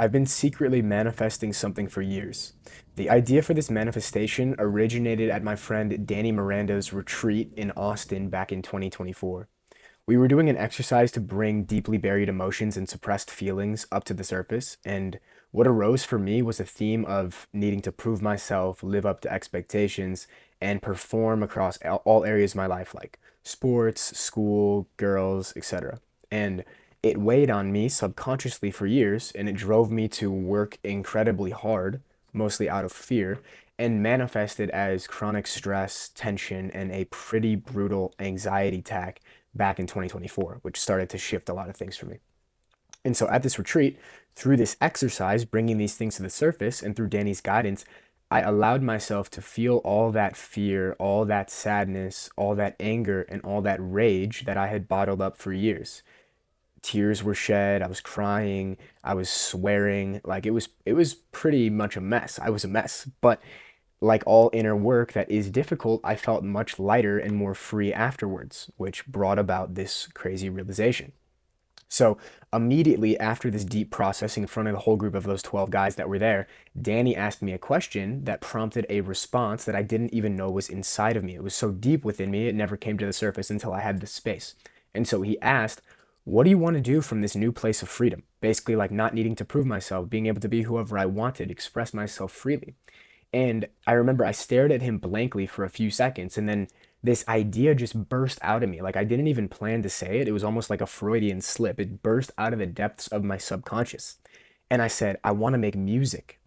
I've been secretly manifesting something for years. The idea for this manifestation originated at my friend Danny Miranda's retreat in Austin back in 2024. We were doing an exercise to bring deeply buried emotions and suppressed feelings up to the surface, and what arose for me was a theme of needing to prove myself, live up to expectations, and perform across all areas of my life, like sports, school, girls, etc. And it weighed on me subconsciously for years, and it drove me to work incredibly hard, mostly out of fear, and manifested as chronic stress, tension, and a pretty brutal anxiety attack back in 2024, which started to shift a lot of things for me. And so at this retreat, through this exercise, bringing these things to the surface, and through Danny's guidance, I allowed myself to feel all that fear, all that sadness, all that anger, and all that rage that I had bottled up for years. Tears were shed, I was crying, I was swearing, like it was pretty much a mess. I was a mess, but like all inner work that is difficult, I felt much lighter and more free afterwards, which brought about this crazy realization. So, immediately after this deep processing in front of the whole group of those 12 guys that were there, Danny asked me a question that prompted a response that I didn't even know was inside of me. It was so deep within me, it never came to the surface until I had this space. And so he asked, "What do you want to do from this new place of freedom?" Basically, like not needing to prove myself, being able to be whoever I wanted, express myself freely. And I remember I stared at him blankly for a few seconds, and then this idea just burst out of me. Like I didn't even plan to say it. It was almost like a Freudian slip. It burst out of the depths of my subconscious. And I said, "I want to make music."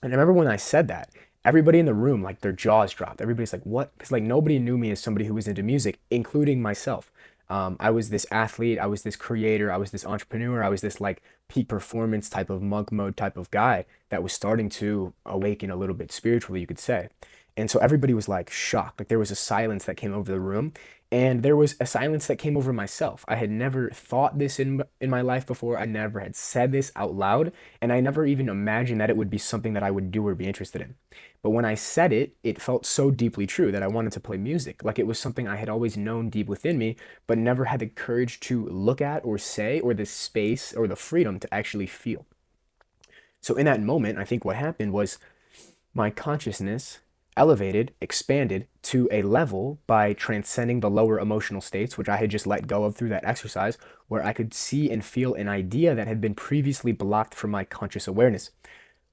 And I remember when I said that, everybody in the room, like their jaws dropped. Everybody's like, "What?" Because like nobody knew me as somebody who was into music, including myself. I was this athlete, I was this creator, I was this entrepreneur, I was this like peak performance type of monk mode type of guy that was starting to awaken a little bit spiritually, you could say. And so everybody was like shocked. Like there was a silence that came over the room, and there was a silence that came over myself. I had never thought this in my life before. I never had said this out loud, and I never even imagined that it would be something that I would do or be interested in. But when I said it, it felt so deeply true that I wanted to play music. Like it was something I had always known deep within me, but never had the courage to look at or say, or the space or the freedom to actually feel. So in that moment, I think what happened was my consciousness elevated, expanded to a level by transcending the lower emotional states, which I had just let go of through that exercise, where I could see and feel an idea that had been previously blocked from my conscious awareness.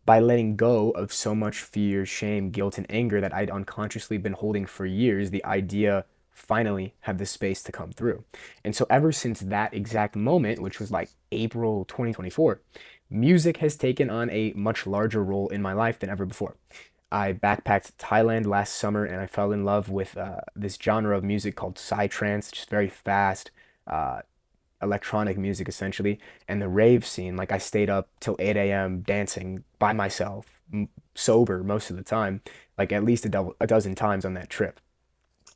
By letting go of so much fear, shame, guilt, and anger that I'd unconsciously been holding for years, the idea finally had the space to come through. And so, ever since that exact moment, which was like April 2024, music has taken on a much larger role in my life than ever before. I backpacked Thailand last summer and I fell in love with this genre of music called psytrance, just very fast, uh, electronic music essentially, and the rave scene. Like I stayed up till 8 a.m. dancing by myself, sober most of the time, like at least a dozen times on that trip.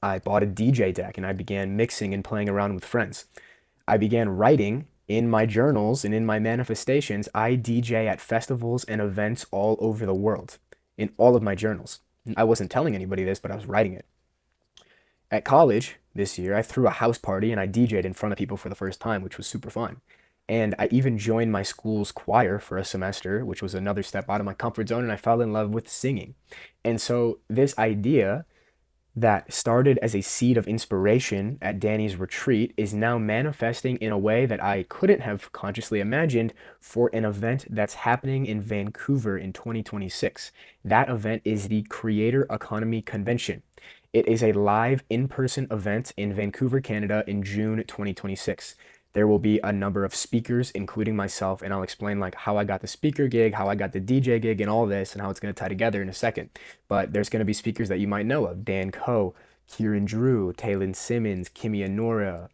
I bought a DJ deck and I began mixing and playing around with friends. I began writing in my journals and in my manifestations. I DJ at festivals and events all over the world in all of my journals. I wasn't telling anybody this, but I was writing it. At college this year, I threw a house party and I DJ'd in front of people for the first time, which was super fun. And I even joined my school's choir for a semester, which was another step out of my comfort zone, and I fell in love with singing. And so, this idea that started as a seed of inspiration at Danny's retreat is now manifesting in a way that I couldn't have consciously imagined for an event that's happening in Vancouver in 2026. That event is the Creator Economy Convention. It is a live in person event in Vancouver, Canada in June 2026. There will be a number of speakers, including myself, and I'll explain like how I got the speaker gig, how I got the DJ gig, and all this, and how it's going to tie together in a second. But there's going to be speakers that you might know of: Dan Coe, Kieran Drew, Taylin Simmons, Kimi Anora,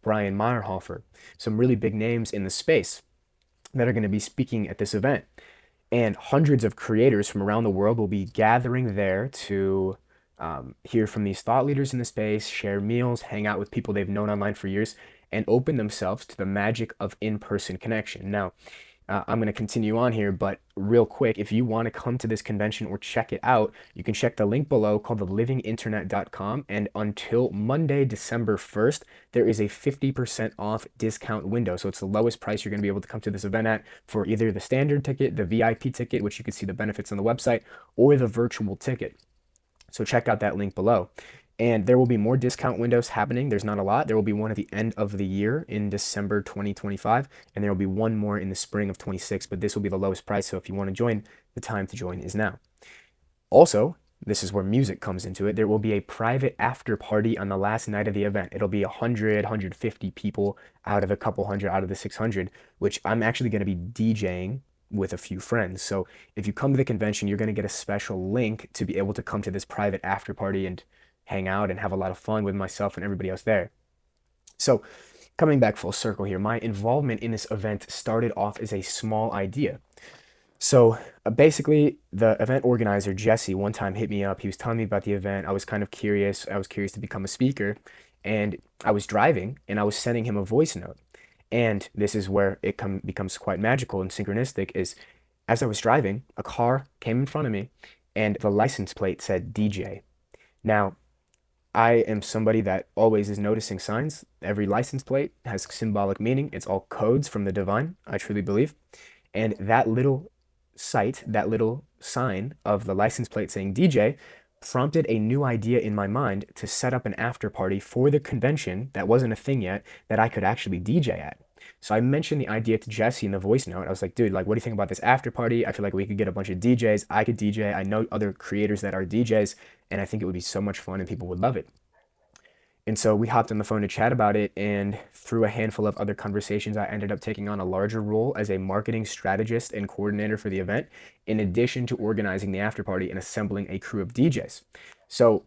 Brian Meyerhofer, some really big names in the space that are going to be speaking at this event. And hundreds of creators from around the world will be gathering there to hear from these thought leaders in the space, share meals, hang out with people they've known online for years, and open themselves to the magic of in person connection. Now, I'm going to continue on here, but real quick, if you want to come to this convention or check it out, you can check the link below called thelivinginternet.com. And until Monday, December 1st, there is a 50% off discount window. So it's the lowest price you're going to be able to come to this event at for either the standard ticket, the VIP ticket, which you can see the benefits on the website, or the virtual ticket. So check out that link below. And there will be more discount windows happening. There's not a lot. There will be one at the end of the year in December 2025, and there will be one more in the spring of 26, but this will be the lowest price. So if you want to join, the time to join is now. Also, this is where music comes into it. There will be a private after party on the last night of the event. It'll be 100, 150 people out of a couple hundred, out of the 600, which I'm actually going to be DJing with a few friends. So if you come to the convention, you're going to get a special link to be able to come to this private after party and hang out and have a lot of fun with myself and everybody else there. So coming back full circle here, my involvement in this event started off as a small idea. So basically, the event organizer, Jesse, one time hit me up. He was telling me about the event. I was kind of curious. I was curious to become a speaker. And I was driving and I was sending him a voice note. And this is where it becomes quite magical and synchronistic is as I was driving, a car came in front of me and the license plate said DJ. Now, I am somebody that always is noticing signs. Every license plate has symbolic meaning. It's all codes from the divine, I truly believe. And that little sight, that little sign of the license plate saying DJ prompted a new idea in my mind to set up an after party for the convention that wasn't a thing yet that I could actually DJ at. So I mentioned the idea to Jesse in the voice note. I was like, dude, like, what do you think about this after party? I feel like we could get a bunch of DJs. I could DJ. I know other creators that are DJs, and I think it would be so much fun and people would love it. And so we hopped on the phone to chat about it, and through a handful of other conversations, I ended up taking on a larger role as a marketing strategist and coordinator for the event, in addition to organizing the after party and assembling a crew of DJs. So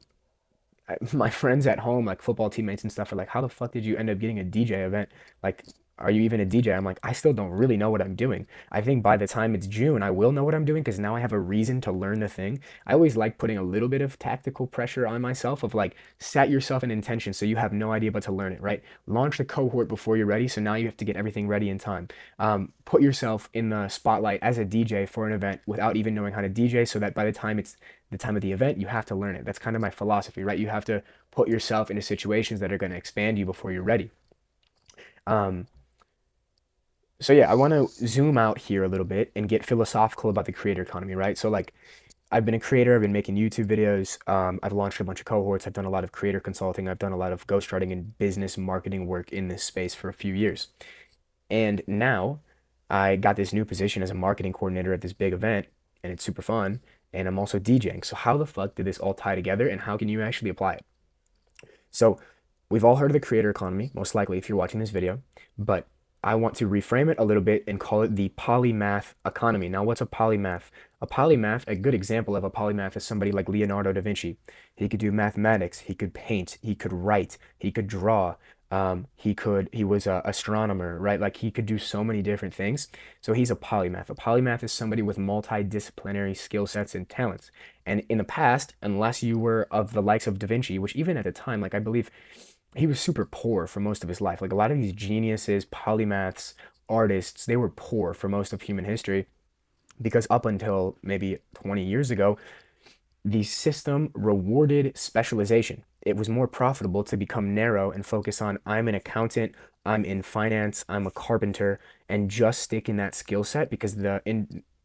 my friends at home, like football teammates and stuff, are like, how the fuck did you end up getting a DJ event? Like, are you even a DJ? I'm like, I still don't really know what I'm doing. I think by the time it's June, I will know what I'm doing because now I have a reason to learn the thing. I always like putting a little bit of tactical pressure on myself of like, set yourself an intention so you have no idea but to learn it, right? Launch the cohort before you're ready. So now you have to get everything ready in time. Put yourself in the spotlight as a DJ for an event without even knowing how to DJ so that by the time it's the time of the event, you have to learn it. That's kind of my philosophy, right? You have to put yourself into situations that are going to expand you before you're ready. Um, so yeah, I want to zoom out here a little bit and get philosophical about the creator economy, right? So like, I've been a creator. I've been making YouTube videos. I've launched a bunch of cohorts. I've done a lot of creator consulting. I've done a lot of ghostwriting and business marketing work in this space for a few years. And now I got this new position as a marketing coordinator at this big event, and it's super fun. And I'm also DJing. So how the fuck did this all tie together, and how can you actually apply it? So we've all heard of the creator economy, most likely if you're watching this video, but I want to reframe it a little bit and call it the polymath economy. Now, what's a polymath? A polymath, a good example of a polymath is somebody like Leonardo da Vinci. He could do mathematics, he could paint, he could write, he could draw, he was a astronomer, right? Like he could do so many different things. So he's a polymath. A polymath is somebody with multidisciplinary skill sets and talents. And in the past, unless you were of the likes of Da Vinci, which even at the time, like I believe he was super poor for most of his life. Like a lot of these geniuses, polymaths, artists, they were poor for most of human history because up until maybe 20 years ago, the system rewarded specialization. It was more profitable to become narrow and focus on I'm an accountant, I'm in finance, I'm a carpenter, and just stick in that skill set because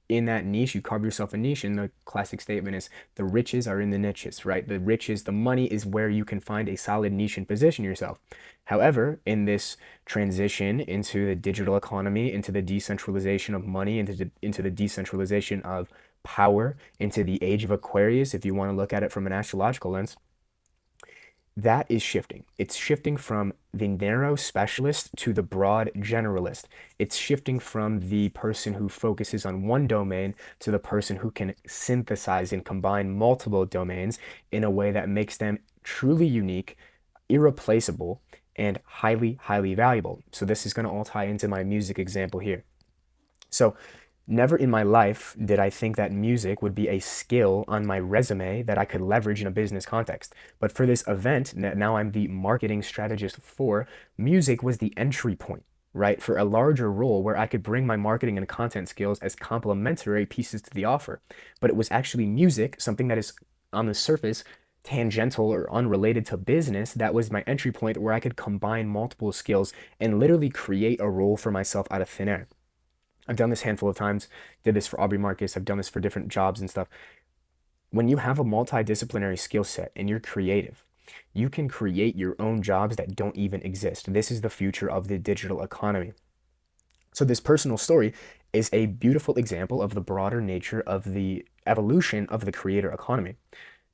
in that niche, you carve yourself a niche. And the classic statement is the riches are in the niches, right? The riches, the money is where you can find a solid niche and position yourself. However, in this transition into the digital economy, into the decentralization of money, into the decentralization of power, into the age of Aquarius, if you want to look at it from an astrological lens, that is shifting. It's shifting from the narrow specialist to the broad generalist. It's shifting from the person who focuses on one domain to the person who can synthesize and combine multiple domains in a way that makes them truly unique, irreplaceable, and highly, highly valuable. So this is going to all tie into my music example here. So never in my life did I think that music would be a skill on my resume that I could leverage in a business context. But for this event, now I'm the marketing strategist for, music was the entry point. right, for a larger role where I could bring my marketing and content skills as complementary pieces to the offer. But it was actually music, something that is on the surface tangential or unrelated to business, that was my entry point where I could combine multiple skills and literally create a role for myself out of thin air. I've done this a handful of times, did this for Aubrey Marcus, I've done this for different jobs and stuff. When you have a multidisciplinary skill set and you're creative, you can create your own jobs that don't even exist. This is the future of the digital economy. So, this personal story is a beautiful example of the broader nature of the evolution of the creator economy.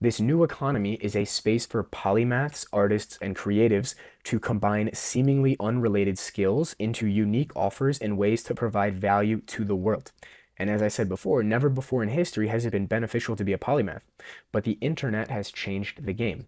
This new economy is a space for polymaths, artists, and creatives to combine seemingly unrelated skills into unique offers and ways to provide value to the world. And as I said before, never before in history has it been beneficial to be a polymath, but the internet has changed the game.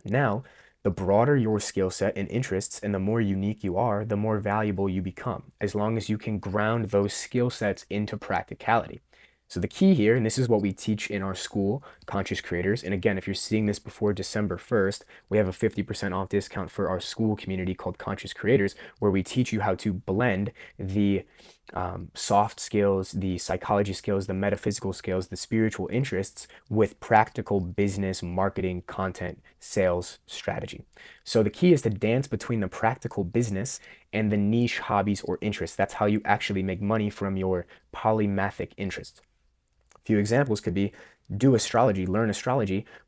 Now, the broader your skill set and interests and the more unique you are, the more valuable you become, as long as you can ground those skill sets into practicality. So the key here, and this is what we teach in our school, Conscious Creators. And again, if you're seeing this before December 1st, we have a 50% off discount for our school community called Conscious Creators, where we teach you how to blend the soft skills, the psychology skills, the metaphysical skills, the spiritual interests with practical business, marketing, content, sales strategy. So the key is to dance between the practical business and the niche hobbies or interests. That's how you actually make money from your polymathic interests. A few examples could be do astrology,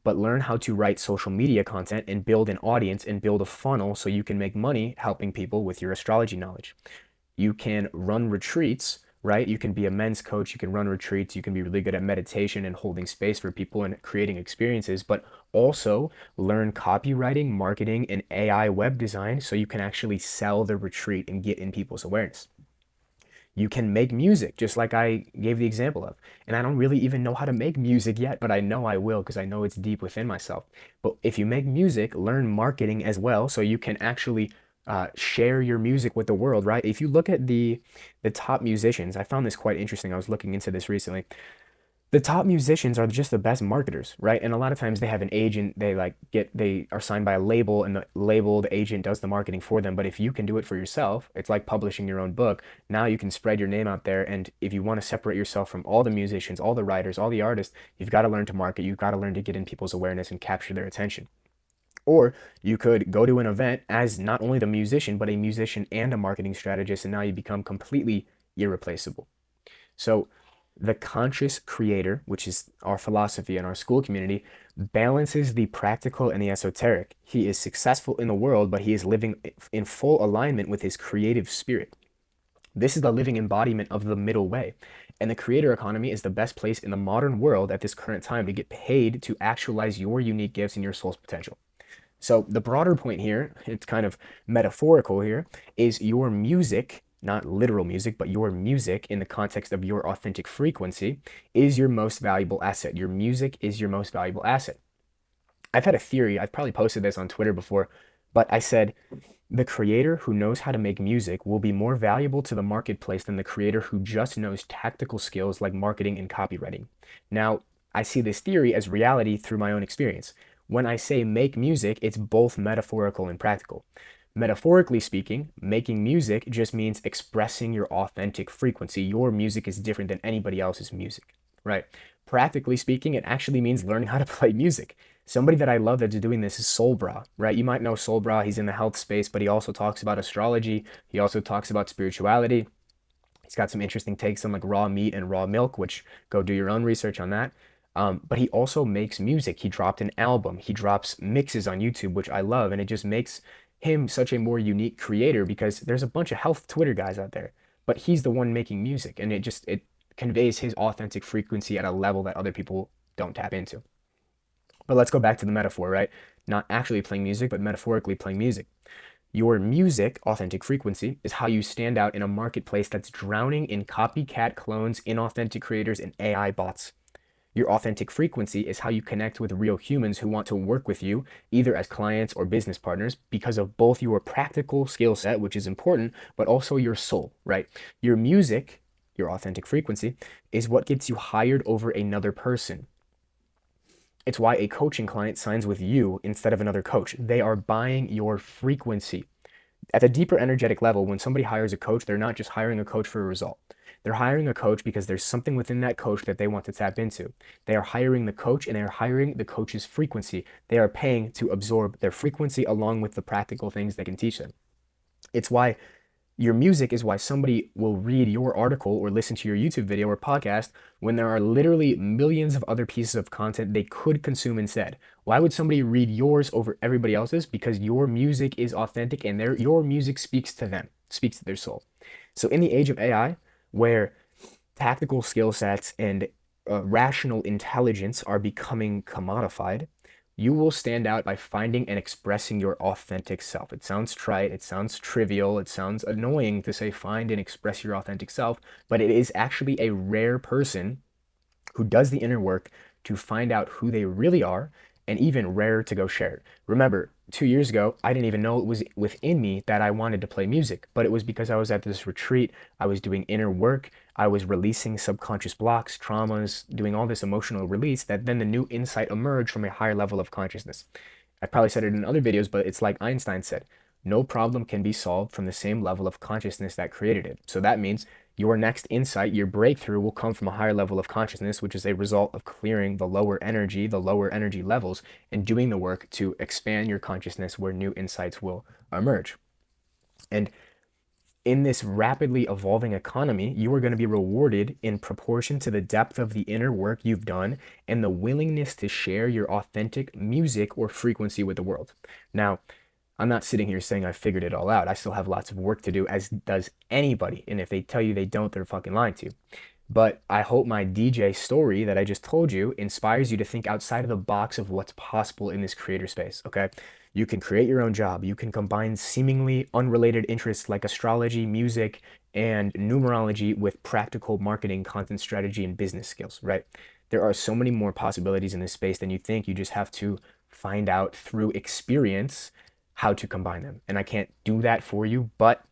but learn how to write social media content and build an audience and build a funnel so you can make money helping people with your astrology knowledge. You can run retreats, right? You can be a men's coach, you can run retreats, you can be really good at meditation and holding space for people and creating experiences, but also learn copywriting, marketing, and AI web design so you can actually sell the retreat and get in people's awareness. You can make music, just like I gave the example of. And I don't really even know how to make music yet, but I know I will because I know it's deep within myself. But if you make music, learn marketing as well so you can actually share your music with the world, right? If you look at the top musicians, I found this quite interesting. I was looking into this recently. The top musicians are just the best marketers, right? And a lot of times they have an agent, they are signed by a label, and the agent does the marketing for them. But if you can do it for yourself, it's like publishing your own book. Now you can spread your name out there. And if you want to separate yourself from all the musicians, all the writers, all the artists, you've got to learn to market. You've got to learn to get in people's awareness and capture their attention. Or you could go to an event as not only the musician, but a musician and a marketing strategist, and now you become completely irreplaceable. So the conscious creator, which is our philosophy in our school community, balances the practical and the esoteric. He is successful in the world, but he is living in full alignment with his creative spirit. This is the living embodiment of the middle way. And the creator economy is the best place in the modern world at this current time to get paid to actualize your unique gifts and your soul's potential. So the broader point here, it's kind of metaphorical here, is your music, not literal music, but your music in the context of your authentic frequency is your most valuable asset. Your music is your most valuable asset. I've had a theory, I've probably posted this on Twitter before, but I said the creator who knows how to make music will be more valuable to the marketplace than the creator who just knows tactical skills like marketing and copywriting. Now, I see this theory as reality through my own experience. When I say make music, it's both metaphorical and practical. Metaphorically speaking, making music just means expressing your authentic frequency. Your music is different than anybody else's music, right? Practically speaking, it actually means learning how to play music. Somebody that I love that's doing this is Soulbra, right? You might know Soulbra. He's in the health space, but he also talks about astrology. He also talks about spirituality. He's got some interesting takes on like raw meat and raw milk, which go do your own research on that. But he also makes music. He dropped an album. He drops mixes on YouTube, which I love. And it just makes him such a more unique creator because there's a bunch of health Twitter guys out there, but he's the one making music. And it conveys his authentic frequency at a level that other people don't tap into. But let's go back to the metaphor, right? Not actually playing music, but metaphorically playing music. Your music, authentic frequency, is how you stand out in a marketplace that's drowning in copycat clones, inauthentic creators, and AI bots. Your authentic frequency is how you connect with real humans who want to work with you, either as clients or business partners, because of both your practical skill set, which is important, but also your soul, right? Your music, your authentic frequency, is what gets you hired over another person. It's why a coaching client signs with you instead of another coach. They are buying your frequency. At the deeper energetic level, when somebody hires a coach, they're not just hiring a coach for a result. They're hiring a coach because there's something within that coach that they want to tap into. They are hiring the coach and they are hiring the coach's frequency. They are paying to absorb their frequency along with the practical things they can teach them. It's why your music is why somebody will read your article or listen to your YouTube video or podcast when there are literally millions of other pieces of content they could consume instead. Why would somebody read yours over everybody else's? Because your music is authentic and your music speaks to them, speaks to their soul. So in the age of AI, where tactical skill sets and rational intelligence are becoming commodified, you will stand out by finding and expressing your authentic self. It sounds trite, it sounds trivial, it sounds annoying to say find and express your authentic self, but it is actually a rare person who does the inner work to find out who they really are, and even rarer to go share it. Remember, 2 years ago, I didn't even know it was within me that I wanted to play music, but it was because I was at this retreat, I was doing inner work, I was releasing subconscious blocks, traumas, doing all this emotional release that then the new insight emerged from a higher level of consciousness. I probably said it in other videos, but it's like Einstein said, no problem can be solved from the same level of consciousness that created it. So that means your next insight, your breakthrough will come from a higher level of consciousness, which is a result of clearing the lower energy levels, and doing the work to expand your consciousness where new insights will emerge. And in this rapidly evolving economy, you are going to be rewarded in proportion to the depth of the inner work you've done and the willingness to share your authentic music or frequency with the world. Now, I'm not sitting here saying I figured it all out. I still have lots of work to do, as does anybody. And if they tell you they don't, they're fucking lying to you. But I hope my DJ story that I just told you inspires you to think outside of the box of what's possible in this creator space, okay? You can create your own job. You can combine seemingly unrelated interests like astrology, music, and numerology with practical marketing, content strategy, and business skills, right? There are so many more possibilities in this space than you think. You just have to find out through experience how to combine them. And I can't do that for you, but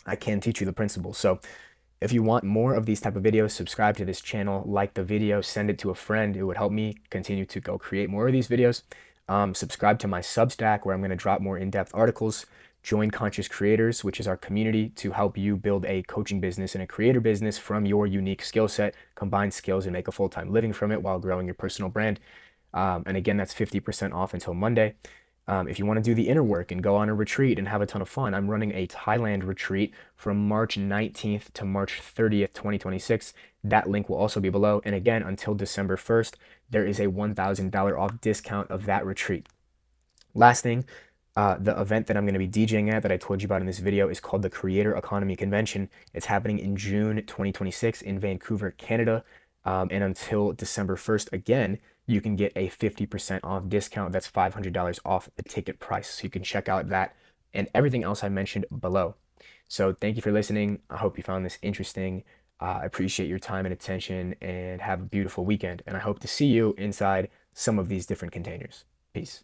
I can teach you the principles. So if you want more of these type of videos, subscribe to this channel, like the video, send it to a friend. It would help me continue to go create more of these videos. Subscribe to my Substack where I'm going to drop more in-depth articles. Join Conscious Creators, which is our community to help you build a coaching business and a creator business from your unique skill set, combine skills, and make a full-time living from it while growing your personal brand. And again, that's 50% off until Monday. If you want to do the inner work and go on a retreat and have a ton of fun, I'm running a Thailand retreat from March 19th to March 30th, 2026. That link will also be below. And again, until December 1st, there is a $1,000 off discount of that retreat. Last thing, the event that I'm going to be DJing at that I told you about in this video is called the Creator Economy Convention. It's happening in June 2026 in Vancouver, Canada. And until December 1st, again, you can get a 50% off discount. That's $500 off the ticket price. So you can check out that and everything else I mentioned below. So thank you for listening. I hope you found this interesting. I appreciate your time and attention, and have a beautiful weekend. And I hope to see you inside some of these different containers. Peace.